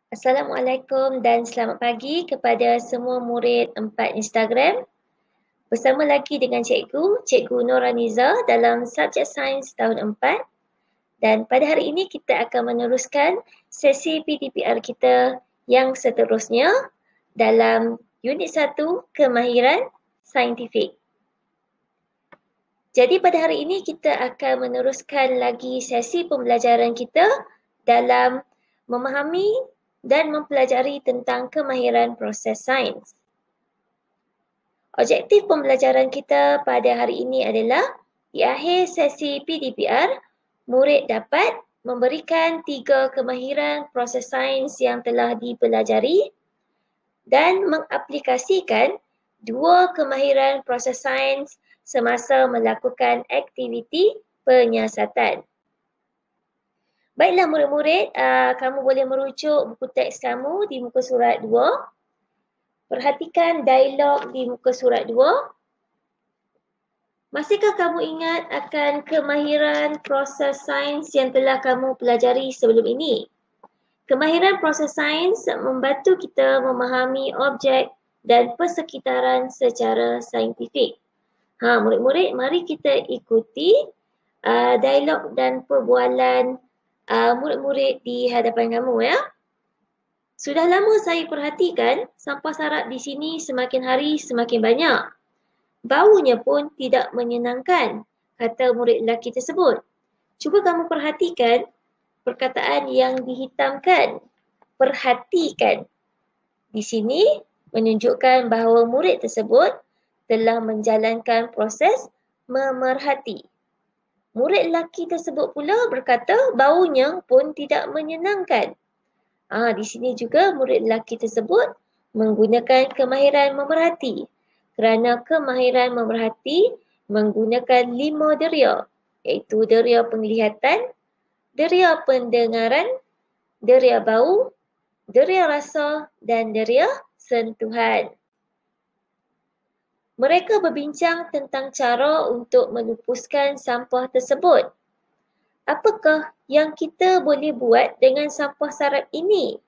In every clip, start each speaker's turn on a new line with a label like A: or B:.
A: Assalamualaikum dan selamat pagi kepada semua murid 4 Instagram. Bersama lagi dengan Cikgu Noraniza dalam subjek sains tahun 4. Dan pada hari ini kita akan meneruskan sesi PDPR kita yang seterusnya dalam unit 1 kemahiran saintifik. Jadi pada hari ini kita akan meneruskan lagi sesi pembelajaran kita dalam memahami dan mempelajari tentang kemahiran proses sains. Objektif pembelajaran kita pada hari ini adalah di akhir sesi PDPR, murid dapat memberikan 3 kemahiran proses sains yang telah dipelajari dan mengaplikasikan 2 kemahiran proses sains semasa melakukan aktiviti penyiasatan. Baiklah murid-murid, kamu boleh merujuk buku teks kamu di muka surat 2. Perhatikan dialog di muka surat 2. Masihkah kamu ingat akan kemahiran proses sains yang telah kamu pelajari sebelum ini? Kemahiran proses sains membantu kita memahami objek dan persekitaran secara saintifik. Murid-murid, mari kita ikuti dialog dan perbualan murid-murid di hadapan kamu ya. Sudah lama saya perhatikan sampah sarap di sini semakin hari semakin banyak. Baunya pun tidak menyenangkan, kata murid lelaki tersebut. Cuba kamu perhatikan perkataan yang dihitamkan. Perhatikan. Di sini menunjukkan bahawa murid tersebut telah menjalankan proses memerhati. Murid lelaki tersebut pula berkata baunya pun tidak menyenangkan. Di sini juga murid lelaki tersebut menggunakan kemahiran memerhati. Kerana kemahiran memerhati menggunakan 5 deria, iaitu deria penglihatan, deria pendengaran, deria bau, deria rasa dan deria sentuhan. Mereka berbincang tentang cara untuk melupuskan sampah tersebut. Apakah yang kita boleh buat dengan sampah sarap ini?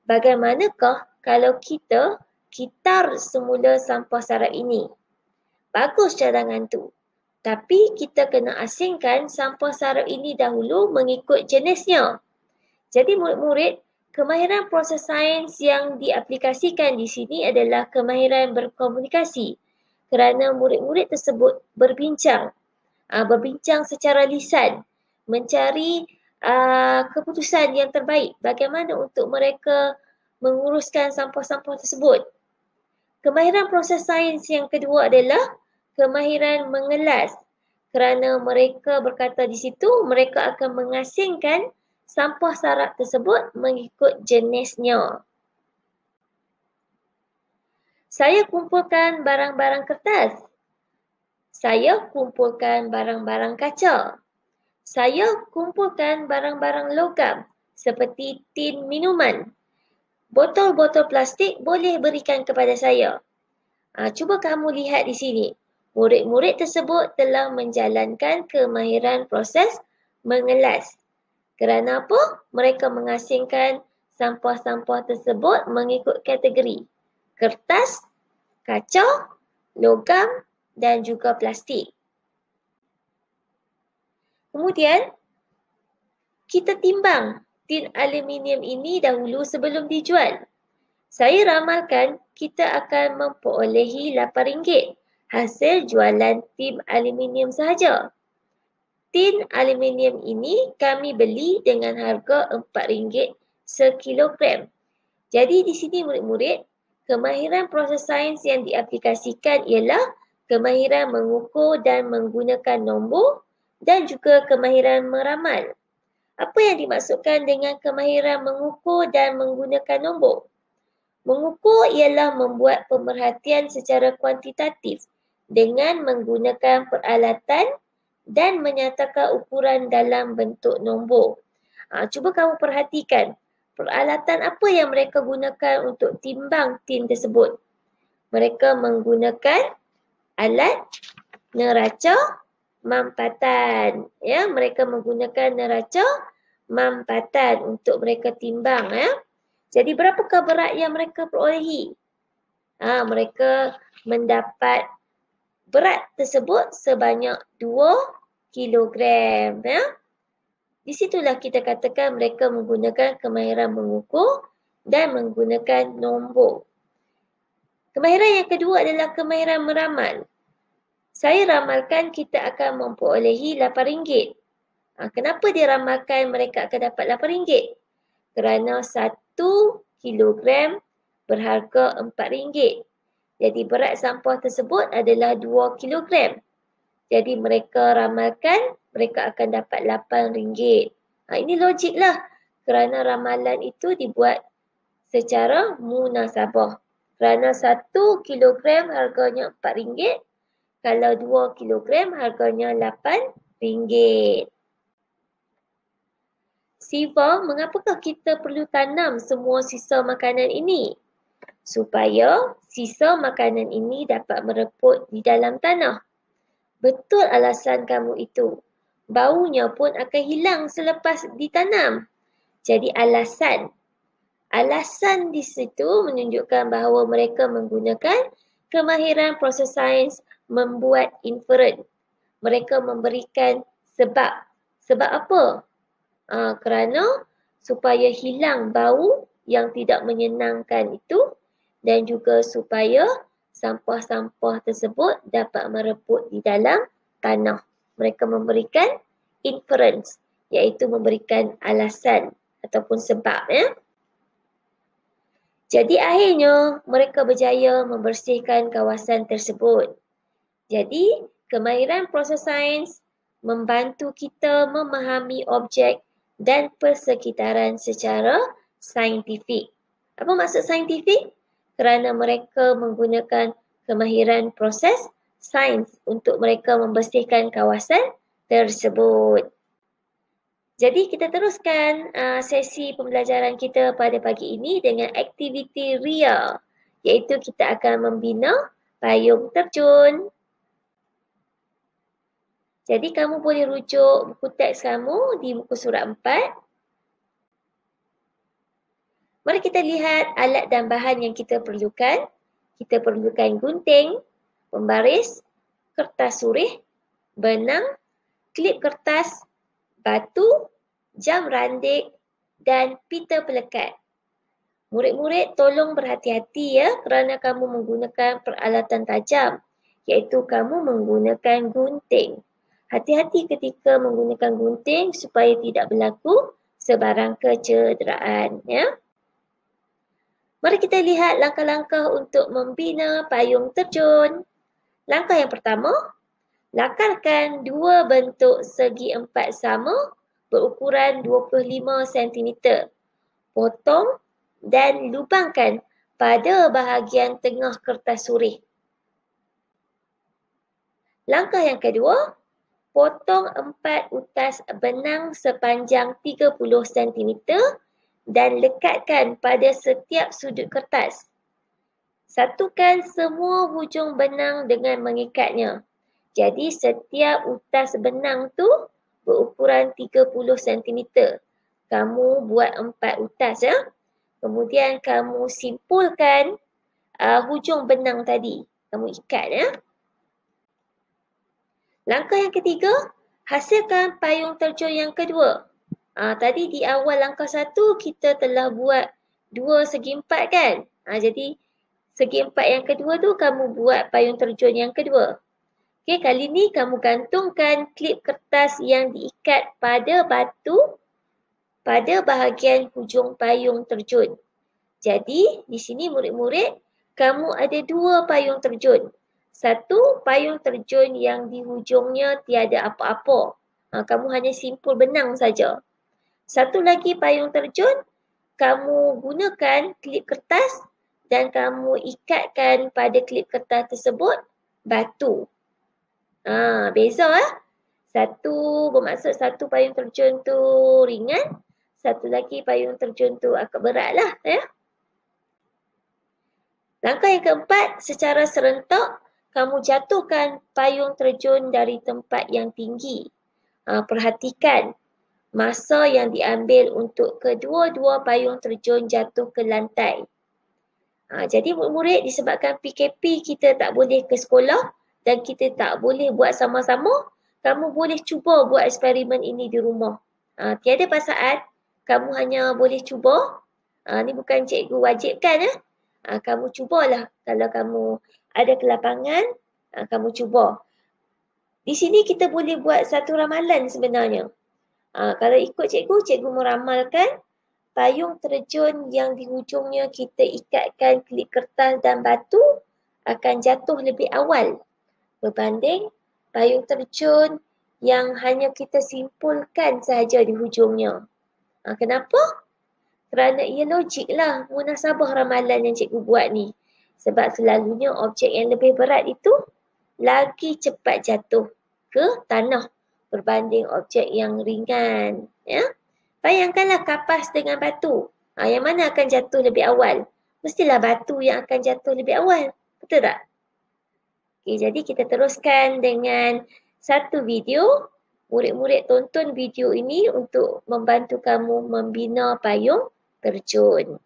A: Bagaimanakah kalau kita kitar semula sampah sarap ini? Bagus cadangan tu. Tapi kita kena asingkan sampah sarap ini dahulu mengikut jenisnya. Jadi murid-murid, kemahiran proses sains yang diaplikasikan di sini adalah kemahiran berkomunikasi. Kerana murid-murid tersebut berbincang secara lisan, mencari keputusan yang terbaik bagaimana untuk mereka menguruskan sampah-sampah tersebut. Kemahiran proses sains yang kedua adalah kemahiran mengelas. Kerana mereka berkata di situ, mereka akan mengasingkan sampah sarap tersebut mengikut jenisnya. Saya kumpulkan barang-barang kertas. Saya kumpulkan barang-barang kaca. Saya kumpulkan barang-barang logam seperti tin minuman. Botol-botol plastik boleh berikan kepada saya. Cuba kamu lihat di sini. Murid-murid tersebut telah menjalankan kemahiran proses mengelas. Kerana apa? Mereka mengasingkan sampah-sampah tersebut mengikut kategori kertas, kaca, logam dan juga plastik. Kemudian, kita timbang tin aluminium ini dahulu sebelum dijual. Saya ramalkan kita akan memperolehi RM8 hasil jualan tin aluminium sahaja. Tin aluminium ini kami beli dengan harga RM4 sekilogram. Jadi di sini murid-murid, kemahiran proses sains yang diaplikasikan ialah kemahiran mengukur dan menggunakan nombor dan juga kemahiran meramal. Apa yang dimaksudkan dengan kemahiran mengukur dan menggunakan nombor? Mengukur ialah membuat pemerhatian secara kuantitatif dengan menggunakan peralatan dan menyatakan ukuran dalam bentuk nombor. Cuba kamu perhatikan. Peralatan apa yang mereka gunakan untuk timbang tin tersebut? Mereka menggunakan alat neraca mampatan. Mereka menggunakan neraca mampatan untuk mereka timbang. Jadi berapakah berat yang mereka perolehi? Mereka mendapat berat tersebut sebanyak 2 kilogram. Di situlah kita katakan mereka menggunakan kemahiran mengukur dan menggunakan nombor. Kemahiran yang kedua adalah kemahiran meramal. Saya ramalkan kita akan memperolehi RM8. Kenapa dia ramalkan mereka akan dapat RM8? Kerana 1 kilogram berharga RM4. Jadi berat sampah tersebut adalah 2 kilogram. Jadi mereka ramalkan mereka akan dapat RM8. Ini logiklah kerana ramalan itu dibuat secara munasabah. Kerana 1 kilogram harganya RM4. Kalau 2 kilogram harganya RM8. Siva, mengapakah kita perlu tanam semua sisa makanan ini? Supaya sisa makanan ini dapat mereput di dalam tanah. Betul alasan kamu itu. Baunya pun akan hilang selepas ditanam. Jadi alasan di situ menunjukkan bahawa mereka menggunakan kemahiran proses sains membuat inferen. Mereka memberikan sebab. Sebab apa? Kerana supaya hilang bau yang tidak menyenangkan itu dan juga supaya sampah-sampah tersebut dapat mereput di dalam tanah. Mereka memberikan inference, iaitu memberikan alasan ataupun sebab. Jadi akhirnya mereka berjaya membersihkan kawasan tersebut. Jadi kemahiran proses sains membantu kita memahami objek dan persekitaran secara saintifik. Apa maksud saintifik? Kerana mereka menggunakan kemahiran proses sains untuk mereka membersihkan kawasan tersebut. Jadi kita teruskan sesi pembelajaran kita pada pagi ini dengan aktiviti ria, iaitu kita akan membina payung terjun. Jadi kamu boleh rujuk buku teks kamu di muka surat 4. Mari kita lihat alat dan bahan yang kita perlukan. Kita perlukan gunting, pembaris, kertas surih, benang, klip kertas, batu, jam randik dan pita pelekat. Murid-murid tolong berhati-hati ya kerana kamu menggunakan peralatan tajam, iaitu kamu menggunakan gunting. Hati-hati ketika menggunakan gunting supaya tidak berlaku sebarang kecederaan. Mari kita lihat langkah-langkah untuk membina payung terjun. Langkah yang pertama, lakarkan 2 bentuk segi empat sama berukuran 25 cm. Potong dan lubangkan pada bahagian tengah kertas surih. Langkah yang kedua, potong 4 utas benang sepanjang 30 cm dan lekatkan pada setiap sudut kertas. Satukan semua hujung benang dengan mengikatnya. Jadi setiap utas benang tu berukuran 30 cm. Kamu buat 4 utas ya. Kemudian kamu simpulkan hujung benang tadi. Kamu ikat ya. Langkah yang ketiga, hasilkan payung terjun yang kedua. Tadi di awal langkah 1 kita telah buat 2 segi 4 kan. Jadi segi 4 yang kedua tu kamu buat payung terjun yang kedua. Okey, kali ni kamu gantungkan klip kertas yang diikat pada batu pada bahagian hujung payung terjun. Jadi di sini murid-murid kamu ada 2 payung terjun. Satu payung terjun yang di hujungnya tiada apa-apa. Kamu hanya simpul benang saja. Satu lagi payung terjun, kamu gunakan klip kertas dan kamu ikatkan pada klip kertas tersebut batu. Beza Satu bermaksud satu payung terjun tu ringan, satu lagi payung terjun tu agak berat lah ya. Langkah yang keempat, secara serentak kamu jatuhkan payung terjun dari tempat yang tinggi. Perhatikan, masa yang diambil untuk kedua-dua payung terjun jatuh ke lantai. Jadi murid-murid disebabkan PKP kita tak boleh ke sekolah dan kita tak boleh buat sama-sama, kamu boleh cuba buat eksperimen ini di rumah. Tiada paksaan, kamu hanya boleh cuba. Ni bukan cikgu wajibkan. Kamu cubalah. Kalau kamu ada kelapangan, kamu cuba. Di sini kita boleh buat satu ramalan sebenarnya. Kalau ikut cikgu, cikgu meramalkan payung terjun yang di hujungnya kita ikatkan klip kertas dan batu akan jatuh lebih awal berbanding payung terjun yang hanya kita simpulkan sahaja di hujungnya. Kenapa? Kerana ia logik lah munasabah ramalan yang cikgu buat ni. Sebab selalunya objek yang lebih berat itu lagi cepat jatuh ke tanah berbanding objek yang ringan. Ya? Bayangkanlah kapas dengan batu. Yang mana akan jatuh lebih awal? Mestilah batu yang akan jatuh lebih awal. Betul tak? Okay, jadi kita teruskan dengan satu video. Murid-murid tonton video ini untuk membantu kamu membina payung terjun.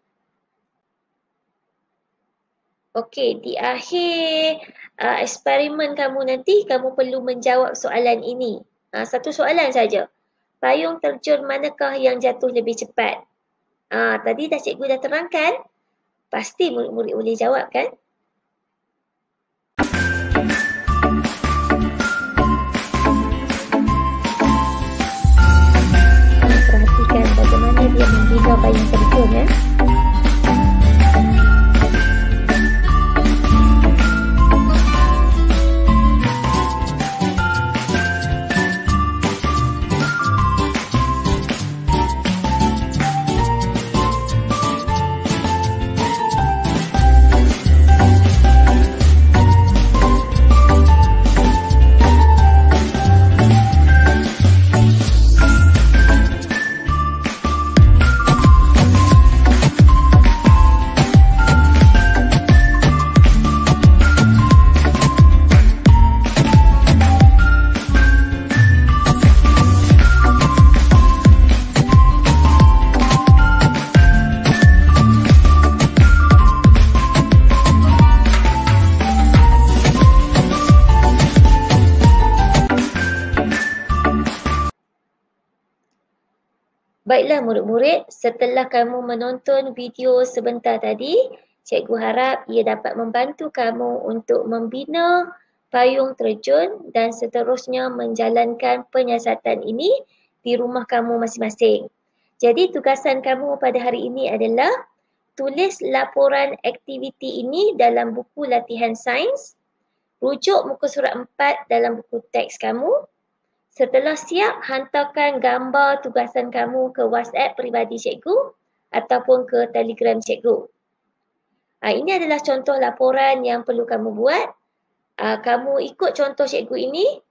A: Okey, di akhir eksperimen kamu nanti, kamu perlu menjawab soalan ini. Satu soalan saja. Payung terjun manakah yang jatuh lebih cepat? Tadi dah cikgu dah terangkan. Pasti murid-murid boleh jawab kan? Perhatikan bagaimana dia membina payung terjun ya. Baiklah murid-murid, setelah kamu menonton video sebentar tadi, cikgu harap ia dapat membantu kamu untuk membina payung terjun dan seterusnya menjalankan penyiasatan ini di rumah kamu masing-masing. Jadi tugasan kamu pada hari ini adalah tulis laporan aktiviti ini dalam buku latihan sains, rujuk muka surat 4 dalam buku teks kamu. Setelah siap, hantarkan gambar tugasan kamu ke WhatsApp peribadi cikgu ataupun ke Telegram cikgu. Ini adalah contoh laporan yang perlu kamu buat. Kamu ikut contoh cikgu ini,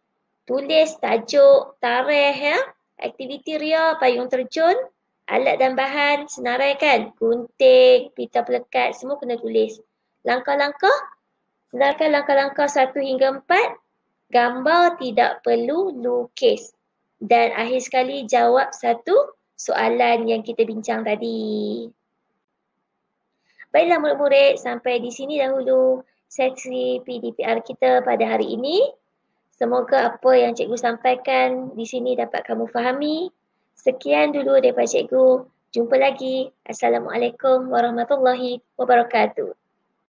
A: tulis tajuk, tarikh, ya, aktiviti ria, payung terjun, alat dan bahan, senaraikan, gunting, pita pelekat, semua kena tulis. Langkah-langkah, senaraikan langkah-langkah 1 hingga 4. Gambar tidak perlu lukis. Dan akhir sekali jawab satu soalan yang kita bincang tadi. Baiklah murid-murid, sampai di sini dahulu sesi PDPR kita pada hari ini. Semoga apa yang cikgu sampaikan di sini dapat kamu fahami. Sekian dulu daripada cikgu. Jumpa lagi. Assalamualaikum warahmatullahi wabarakatuh.